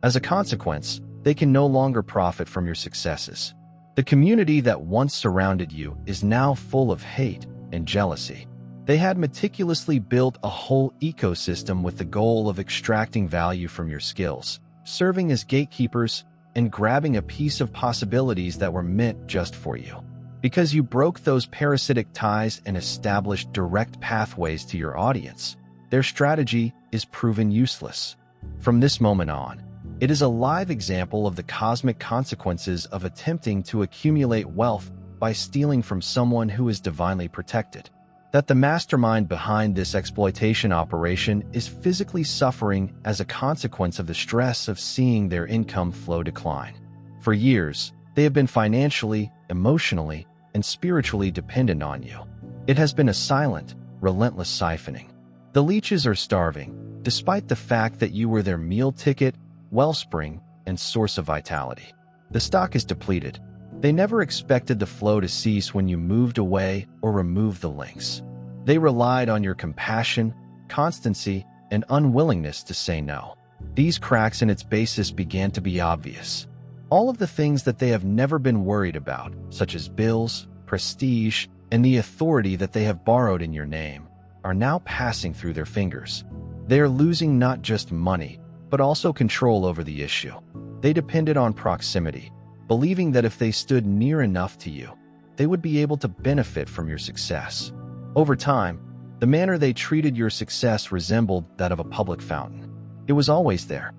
As a consequence, they can no longer profit from your successes. The community that once surrounded you is now full of hate and jealousy. They had meticulously built a whole ecosystem with the goal of extracting value from your skills, serving as gatekeepers, and grabbing a piece of possibilities that were meant just for you. Because you broke those parasitic ties and established direct pathways to your audience, their strategy is proven useless. From this moment on, it is a live example of the cosmic consequences of attempting to accumulate wealth by stealing from someone who is divinely protected. That the mastermind behind this exploitation operation is physically suffering as a consequence of the stress of seeing their income flow decline. For years, they have been financially, emotionally, and spiritually dependent on you. It has been a silent, relentless siphoning. The leeches are starving, despite the fact that you were their meal ticket, wellspring, and source of vitality. The stock is depleted. They never expected the flow to cease when you moved away or removed the links. They relied on your compassion, constancy, and unwillingness to say no. These cracks in its basis began to be obvious. All of the things that they have never been worried about, such as bills, prestige, and the authority that they have borrowed in your name, are now passing through their fingers. They are losing not just money, but also control over the issue. They depended on proximity, believing that if they stood near enough to you, they would be able to benefit from your success. Over time, the manner they treated your success resembled that of a public fountain. It was always there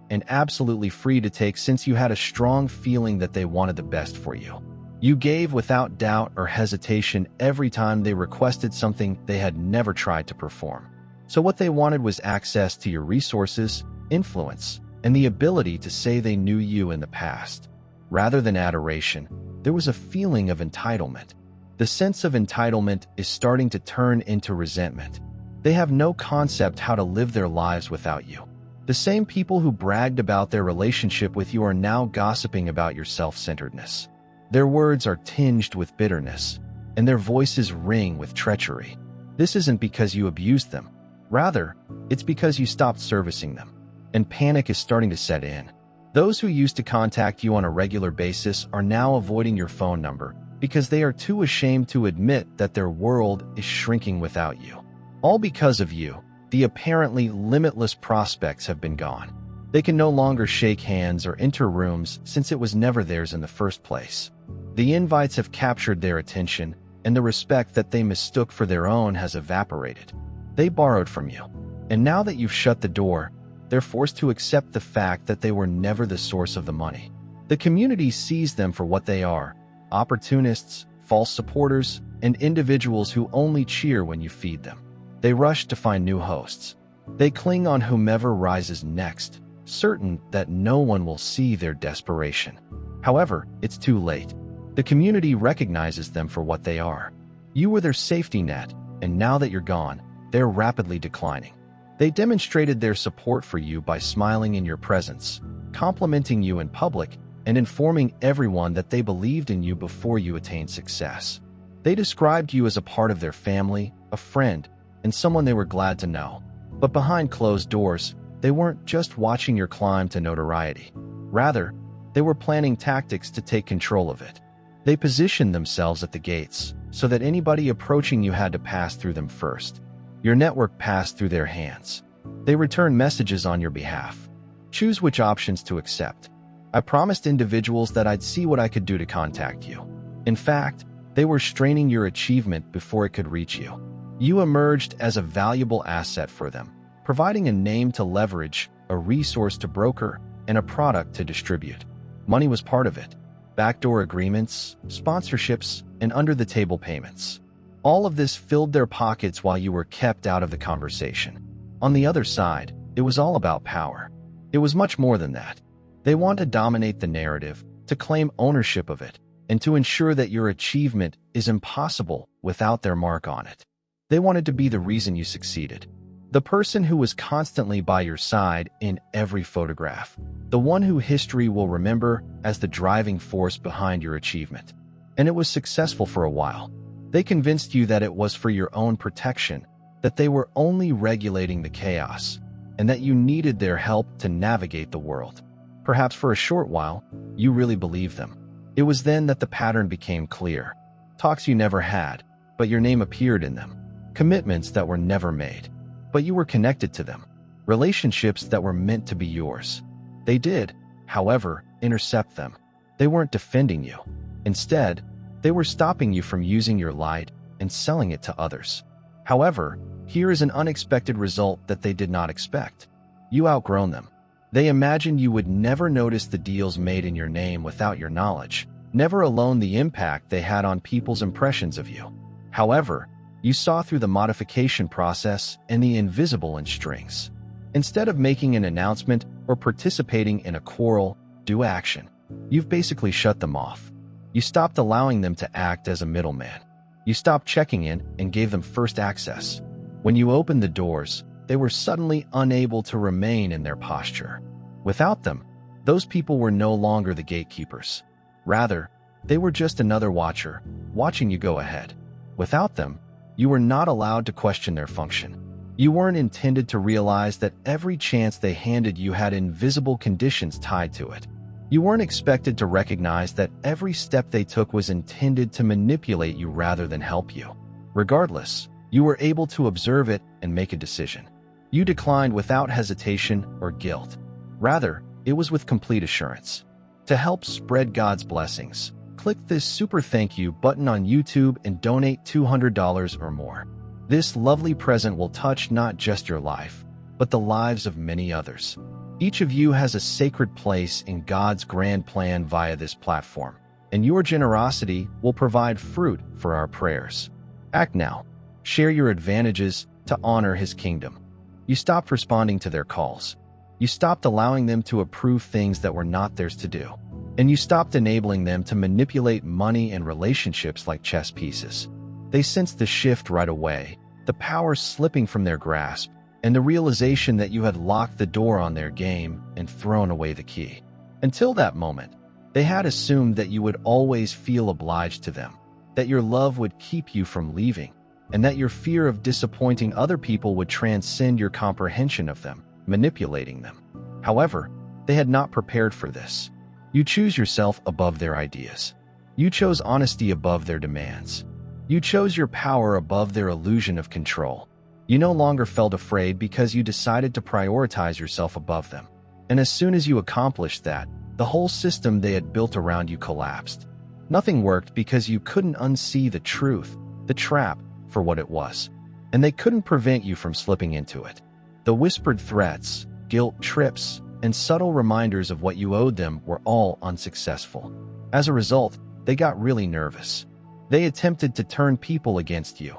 and absolutely free to take since you had a strong feeling that they wanted the best for you. You gave without doubt or hesitation every time they requested something they had never tried to perform. So what they wanted was access to your resources, influence, and the ability to say they knew you in the past. Rather than adoration, there was a feeling of entitlement. The sense of entitlement is starting to turn into resentment. They have no concept how to live their lives without you. The same people who bragged about their relationship with you are now gossiping about your self-centeredness. Their words are tinged with bitterness, and their voices ring with treachery. This isn't because you abused them. Rather, it's because you stopped servicing them, and panic is starting to set in. Those who used to contact you on a regular basis are now avoiding your phone number because they are too ashamed to admit that their world is shrinking without you. All because of you, the apparently limitless prospects have been gone. They can no longer shake hands or enter rooms since it was never theirs in the first place. The invites have captured their attention, and the respect that they mistook for their own has evaporated. They borrowed from you, and now that you've shut the door, they're forced to accept the fact that they were never the source of the money. The community sees them for what they are: opportunists, false supporters, and individuals who only cheer when you feed them. They rush to find new hosts. They cling on whomever rises next, certain that no one will see their desperation. However, it's too late. The community recognizes them for what they are. You were their safety net, and now that you're gone, they're rapidly declining. They demonstrated their support for you by smiling in your presence, complimenting you in public, and informing everyone that they believed in you before you attained success. They described you as a part of their family, a friend, and someone they were glad to know. But behind closed doors, they weren't just watching your climb to notoriety. Rather, they were planning tactics to take control of it. They positioned themselves at the gates so that anybody approaching you had to pass through them first. Your network passed through their hands. They returned messages on your behalf. Choose which options to accept. I promised individuals that I'd see what I could do to contact you. In fact, they were straining your achievement before it could reach you. You emerged as a valuable asset for them, providing a name to leverage, a resource to broker, and a product to distribute. Money was part of it. Backdoor agreements, sponsorships, and under-the-table payments. All of this filled their pockets while you were kept out of the conversation. On the other side, it was all about power. It was much more than that. They want to dominate the narrative, to claim ownership of it, and to ensure that your achievement is impossible without their mark on it. They wanted to be the reason you succeeded. The person who was constantly by your side in every photograph. The one who history will remember as the driving force behind your achievement. And it was successful for a while. They convinced you that it was for your own protection, that they were only regulating the chaos, and that you needed their help to navigate the world. Perhaps for a short while, you really believed them. It was then that the pattern became clear. Talks you never had, but your name appeared in them. Commitments that were never made, but you were connected to them. Relationships that were meant to be yours. They did, however, intercept them. They weren't defending you. Instead, they were stopping you from using your light and selling it to others. However, here is an unexpected result that they did not expect. You outgrown them. They imagined you would never notice the deals made in your name without your knowledge, never alone the impact they had on people's impressions of you. However, you saw through the modification process and the invisible in strings. Instead of making an announcement or participating in a quarrel, do action. You've basically shut them off. You stopped allowing them to act as a middleman. You stopped checking in and gave them first access. When you opened the doors, they were suddenly unable to remain in their posture. Without them, those people were no longer the gatekeepers. Rather, they were just another watcher, watching you go ahead. Without them, you were not allowed to question their function. You weren't intended to realize that every chance they handed you had invisible conditions tied to it. You weren't expected to recognize that every step they took was intended to manipulate you rather than help you. Regardless, you were able to observe it and make a decision. You declined without hesitation or guilt. Rather, it was with complete assurance. To help spread God's blessings, click this super thank you button on YouTube and donate $200 or more. This lovely present will touch not just your life, but the lives of many others. Each of you has a sacred place in God's grand plan via this platform, and your generosity will provide fruit for our prayers. Act now. Share your advantages to honor His kingdom. You stopped responding to their calls. You stopped allowing them to approve things that were not theirs to do. And you stopped enabling them to manipulate money and relationships like chess pieces. They sensed the shift right away, the power slipping from their grasp, and the realization that you had locked the door on their game and thrown away the key. Until that moment, they had assumed that you would always feel obliged to them, that your love would keep you from leaving, and that your fear of disappointing other people would transcend your comprehension of them, manipulating them. However, they had not prepared for this. You choose yourself above their ideas. You chose honesty above their demands. You chose your power above their illusion of control. You no longer felt afraid because you decided to prioritize yourself above them. And as soon as you accomplished that, the whole system they had built around you collapsed. Nothing worked because you couldn't unsee the truth, the trap, for what it was. And they couldn't prevent you from slipping into it. The whispered threats, guilt trips, and subtle reminders of what you owed them were all unsuccessful. As a result, they got really nervous. They attempted to turn people against you,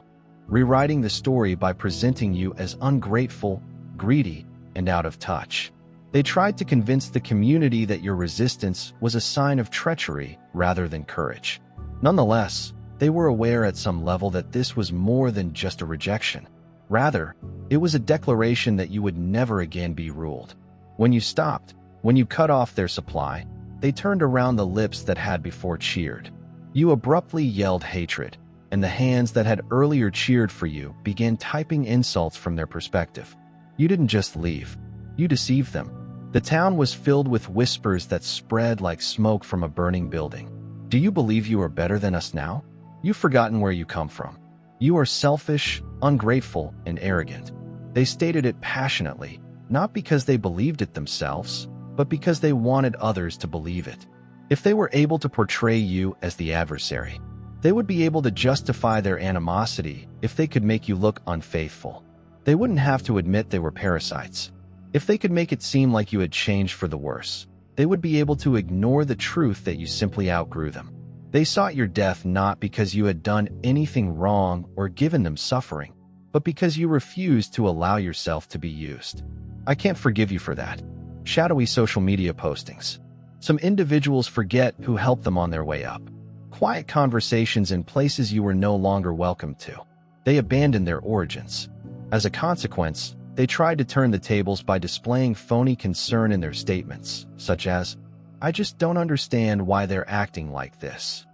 rewriting the story by presenting you as ungrateful, greedy, and out of touch. They tried to convince the community that your resistance was a sign of treachery rather than courage. Nonetheless, they were aware at some level that this was more than just a rejection. Rather, it was a declaration that you would never again be ruled. When you stopped, when you cut off their supply, they turned around the lips that had before cheered. You abruptly yelled hatred, and the hands that had earlier cheered for you began typing insults from their perspective. You didn't just leave. You deceived them. The town was filled with whispers that spread like smoke from a burning building. Do you believe you are better than us now? You've forgotten where you come from. You are selfish, ungrateful, and arrogant. They stated it passionately, not because they believed it themselves, but because they wanted others to believe it. If they were able to portray you as the adversary, they would be able to justify their animosity if they could make you look unfaithful. They wouldn't have to admit they were parasites. If they could make it seem like you had changed for the worse, they would be able to ignore the truth that you simply outgrew them. They sought your death not because you had done anything wrong or given them suffering, but because you refused to allow yourself to be used. I can't forgive you for that. Shadowy social media postings. Some individuals forget who helped them on their way up. Quiet conversations in places you were no longer welcome to. They abandoned their origins. As a consequence, they tried to turn the tables by displaying phony concern in their statements, such as, "I just don't understand why they're acting like this."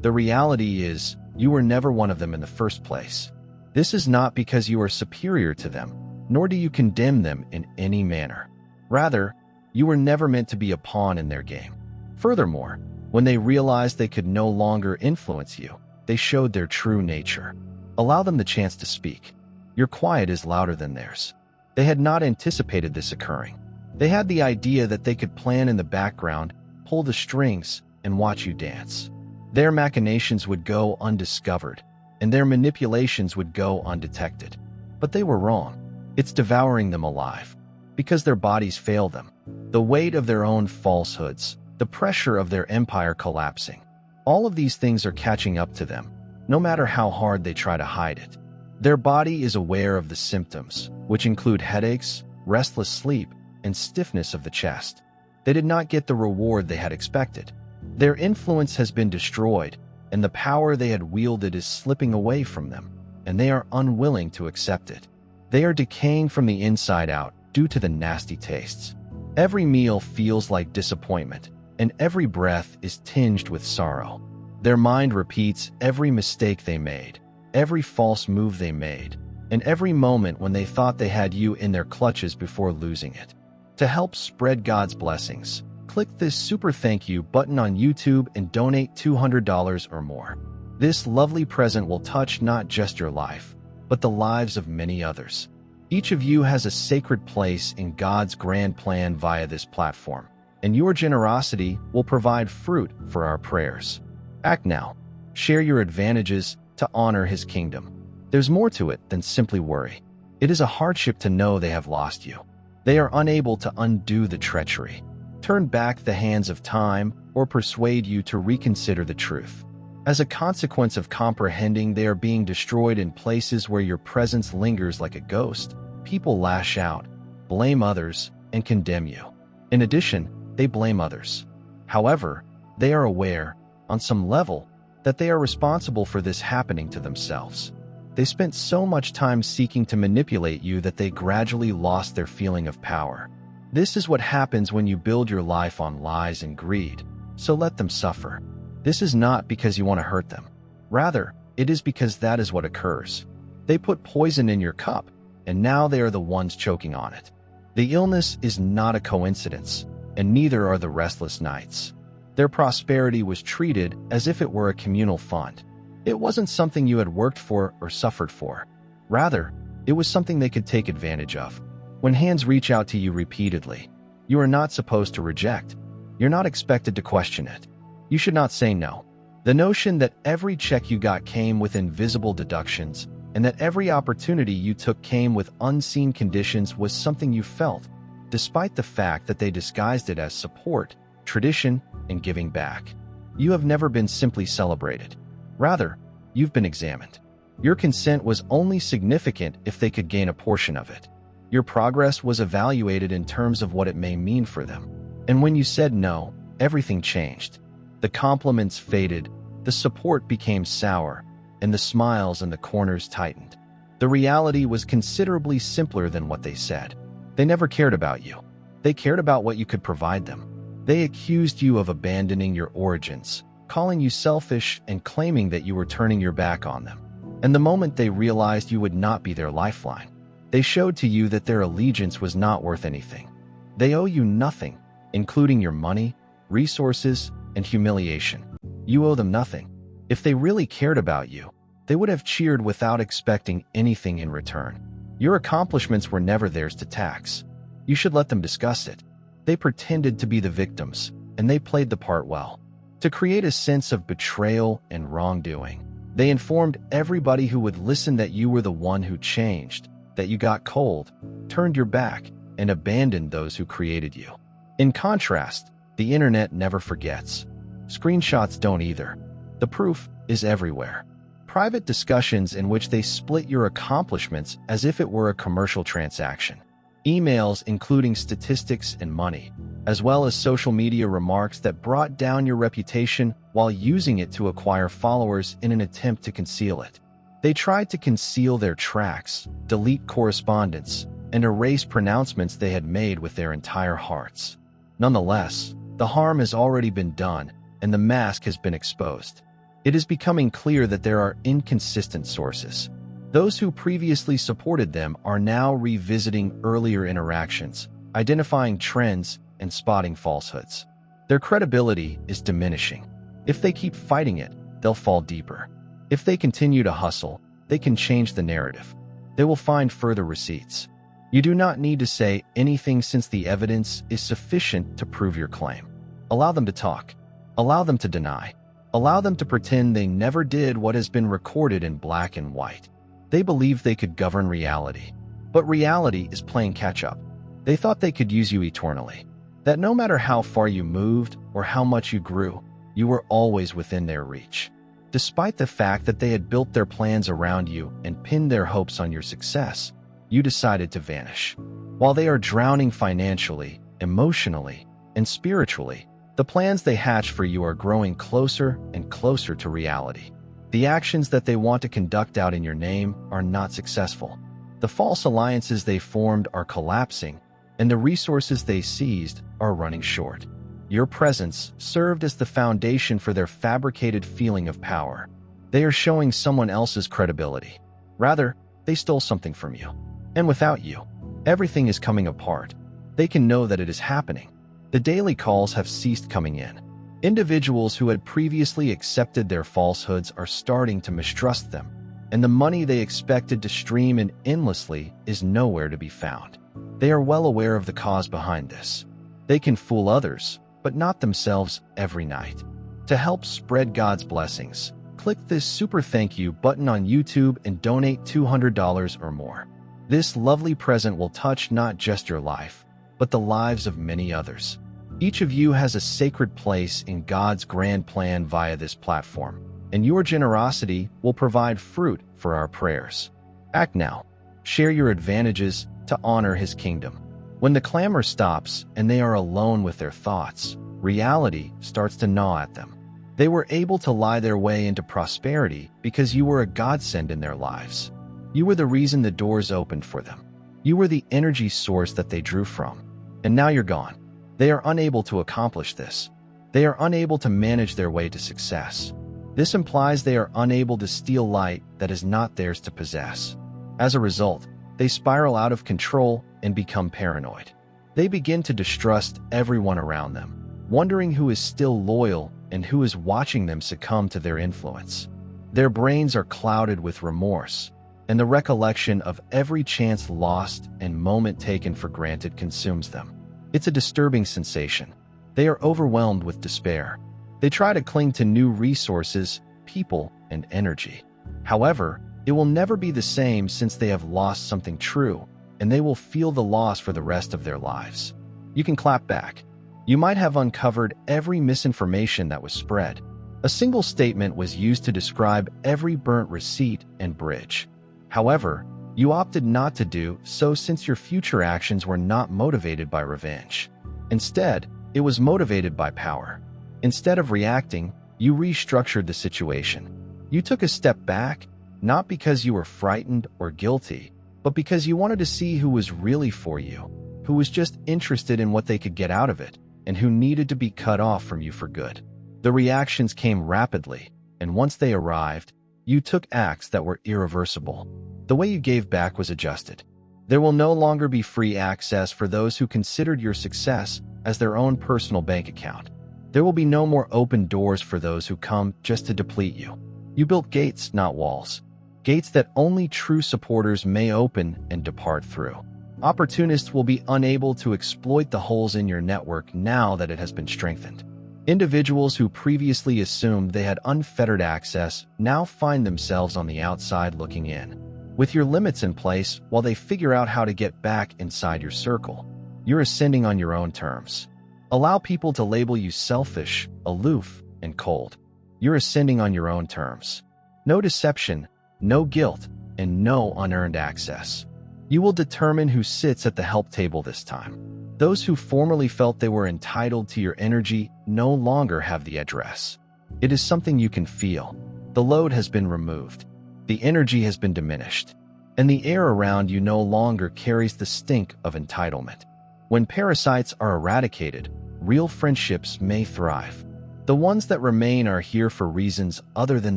The reality is, you were never one of them in the first place. This is not because you are superior to them, nor do you condemn them in any manner. Rather, you were never meant to be a pawn in their game. Furthermore, when they realized they could no longer influence you, they showed their true nature. Allow them the chance to speak. Your quiet is louder than theirs. They had not anticipated this occurring. They had the idea that they could plan in the background, pull the strings, and watch you dance. Their machinations would go undiscovered, and their manipulations would go undetected. But they were wrong. It's devouring them alive, because their bodies fail them. The weight of their own falsehoods, the pressure of their empire collapsing. All of these things are catching up to them, no matter how hard they try to hide it. Their body is aware of the symptoms, which include headaches, restless sleep, and stiffness of the chest. They did not get the reward they had expected. Their influence has been destroyed, and the power they had wielded is slipping away from them, and they are unwilling to accept it. They are decaying from the inside out due to the nasty tastes. Every meal feels like disappointment, and every breath is tinged with sorrow. Their mind repeats every mistake they made, every false move they made, and every moment when they thought they had you in their clutches before losing it. To help spread God's blessings, click this super thank you button on YouTube and donate $200 or more. This lovely present will touch not just your life, but the lives of many others. Each of you has a sacred place in God's grand plan via this platform, and your generosity will provide fruit for our prayers. Act now. Share your advantages to honor His kingdom. There's more to it than simply worry. It is a hardship to know they have lost you. They are unable to undo the treachery, turn back the hands of time, or persuade you to reconsider the truth. As a consequence of comprehending they are being destroyed in places where your presence lingers like a ghost, people lash out, blame others, and condemn you. In addition, they blame others. However, they are aware, on some level, that they are responsible for this happening to themselves. They spent so much time seeking to manipulate you that they gradually lost their feeling of power. This is what happens when you build your life on lies and greed, so let them suffer. This is not because you want to hurt them. Rather, it is because that is what occurs. They put poison in your cup, and now they are the ones choking on it. The illness is not a coincidence, and neither are the restless nights. Their prosperity was treated as if it were a communal fund. It wasn't something you had worked for or suffered for. Rather, it was something they could take advantage of. When hands reach out to you repeatedly, you are not supposed to reject. You're not expected to question it. You should not say no. The notion that every check you got came with invisible deductions, and that every opportunity you took came with unseen conditions was something you felt, despite the fact that they disguised it as support, tradition, and giving back. You have never been simply celebrated. Rather, you've been examined. Your consent was only significant if they could gain a portion of it. Your progress was evaluated in terms of what it may mean for them. And when you said no, everything changed. The compliments faded, the support became sour, and the smiles in the corners tightened. The reality was considerably simpler than what they said. They never cared about you. They cared about what you could provide them. They accused you of abandoning your origins, calling you selfish and claiming that you were turning your back on them. And the moment they realized you would not be their lifeline, they showed to you that their allegiance was not worth anything. They owe you nothing, including your money, resources, and humiliation. You owe them nothing. If they really cared about you, they would have cheered without expecting anything in return. Your accomplishments were never theirs to tax. You should let them discuss it. They pretended to be the victims, and they played the part well. To create a sense of betrayal and wrongdoing, they informed everybody who would listen that you were the one who changed, that you got cold, turned your back, and abandoned those who created you. In contrast, the internet never forgets. Screenshots don't either. The proof is everywhere. Private discussions in which they split your accomplishments as if it were a commercial transaction. Emails including statistics and money, as well as social media remarks that brought down your reputation while using it to acquire followers in an attempt to conceal it. They tried to conceal their tracks, delete correspondence, and erase pronouncements they had made with their entire hearts. Nonetheless, the harm has already been done, and the mask has been exposed. It is becoming clear that there are inconsistent sources. Those who previously supported them are now revisiting earlier interactions, identifying trends, and spotting falsehoods. Their credibility is diminishing. If they keep fighting it, they'll fall deeper. If they continue to hustle, they can change the narrative. They will find further receipts. You do not need to say anything since the evidence is sufficient to prove your claim. Allow them to talk. Allow them to deny. Allow them to pretend they never did what has been recorded in black and white. They believed they could govern reality. But reality is playing catch-up. They thought they could use you eternally. That no matter how far you moved or how much you grew, you were always within their reach. Despite the fact that they had built their plans around you and pinned their hopes on your success, you decided to vanish. While they are drowning financially, emotionally, and spiritually, the plans they hatch for you are growing closer and closer to reality. The actions that they want to conduct out in your name are not successful. The false alliances they formed are collapsing, and the resources they seized are running short. Your presence served as the foundation for their fabricated feeling of power. They are showing someone else's credibility. Rather, they stole something from you. And without you, everything is coming apart. They can know that it is happening. The daily calls have ceased coming in. Individuals who had previously accepted their falsehoods are starting to mistrust them, and the money they expected to stream in endlessly is nowhere to be found. They are well aware of the cause behind this. They can fool others, but not themselves every night. To help spread God's blessings, click this super thank you button on YouTube and donate $200 or more. This lovely present will touch not just your life, but the lives of many others. Each of you has a sacred place in God's grand plan via this platform, and your generosity will provide fruit for our prayers. Act now. Share your advantages to honor His kingdom. When the clamor stops and they are alone with their thoughts, reality starts to gnaw at them. They were able to lie their way into prosperity because you were a godsend in their lives. You were the reason the doors opened for them. You were the energy source that they drew from. And now you're gone. They are unable to accomplish this. They are unable to manage their way to success. This implies they are unable to steal light that is not theirs to possess. As a result, they spiral out of control and become paranoid. They begin to distrust everyone around them, wondering who is still loyal and who is watching them succumb to their influence. Their brains are clouded with remorse, and the recollection of every chance lost and moment taken for granted consumes them. It's a disturbing sensation. They are overwhelmed with despair. They try to cling to new resources, people, and energy. However, it will never be the same since they have lost something true, and they will feel the loss for the rest of their lives. You can clap back. You might have uncovered every misinformation that was spread. A single statement was used to describe every burnt receipt and bridge. However, you opted not to do so since your future actions were not motivated by revenge. Instead, it was motivated by power. Instead of reacting, you restructured the situation. You took a step back, not because you were frightened or guilty, but because you wanted to see who was really for you, who was just interested in what they could get out of it, and who needed to be cut off from you for good. The reactions came rapidly, and once they arrived, you took acts that were irreversible. The way you gave back was adjusted. There will no longer be free access for those who considered your success as their own personal bank account. There will be no more open doors for those who come just to deplete you. You built gates, not walls. Gates that only true supporters may open and depart through. Opportunists will be unable to exploit the holes in your network now that it has been strengthened. Individuals who previously assumed they had unfettered access now find themselves on the outside looking in. With your limits in place while they figure out how to get back inside your circle, you're ascending on your own terms. Allow people to label you selfish, aloof, and cold. You're ascending on your own terms. No deception, no guilt, and no unearned access. You will determine who sits at the help table this time. Those who formerly felt they were entitled to your energy no longer have the address. It is something you can feel. The load has been removed. The energy has been diminished. And the air around you no longer carries the stink of entitlement. When parasites are eradicated, real friendships may thrive. The ones that remain are here for reasons other than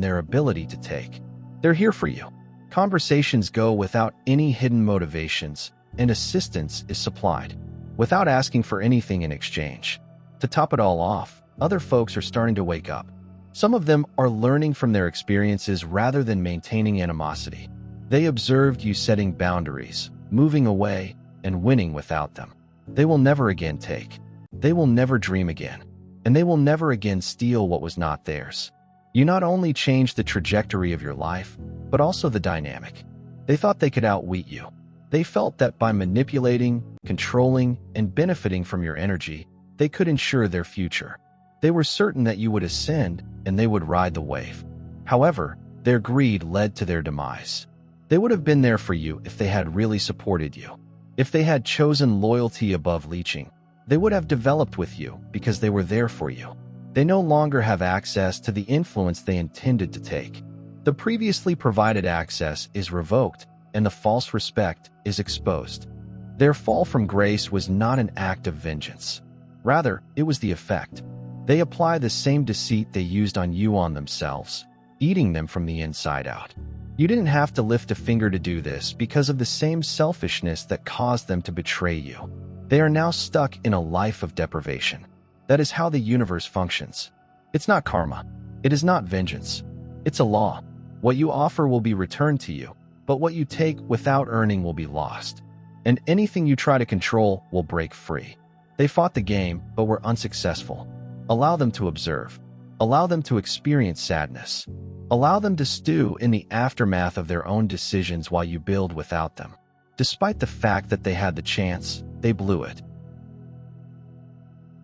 their ability to take. They're here for you. Conversations go without any hidden motivations, and assistance is supplied, without asking for anything in exchange. To top it all off, other folks are starting to wake up. Some of them are learning from their experiences rather than maintaining animosity. They observed you setting boundaries, moving away, and winning without them. They will never again take. They will never dream again. And they will never again steal what was not theirs. You not only changed the trajectory of your life, but also the dynamic. They thought they could outwit you. They felt that by manipulating, controlling, and benefiting from your energy, they could ensure their future. They were certain that you would ascend and they would ride the wave. However, their greed led to their demise. They would have been there for you if they had really supported you. If they had chosen loyalty above leeching, they would have developed with you because they were there for you. They no longer have access to the influence they intended to take. The previously provided access is revoked, and the false respect is exposed. Their fall from grace was not an act of vengeance. Rather, it was the effect. They apply the same deceit they used on you on themselves, eating them from the inside out. You didn't have to lift a finger to do this because of the same selfishness that caused them to betray you. They are now stuck in a life of deprivation. That is how the universe functions. It's not karma. It is not vengeance. It's a law. What you offer will be returned to you, but what you take without earning will be lost. And anything you try to control will break free. They fought the game, but were unsuccessful. Allow them to observe. Allow them to experience sadness. Allow them to stew in the aftermath of their own decisions while you build without them. Despite the fact that they had the chance, they blew it.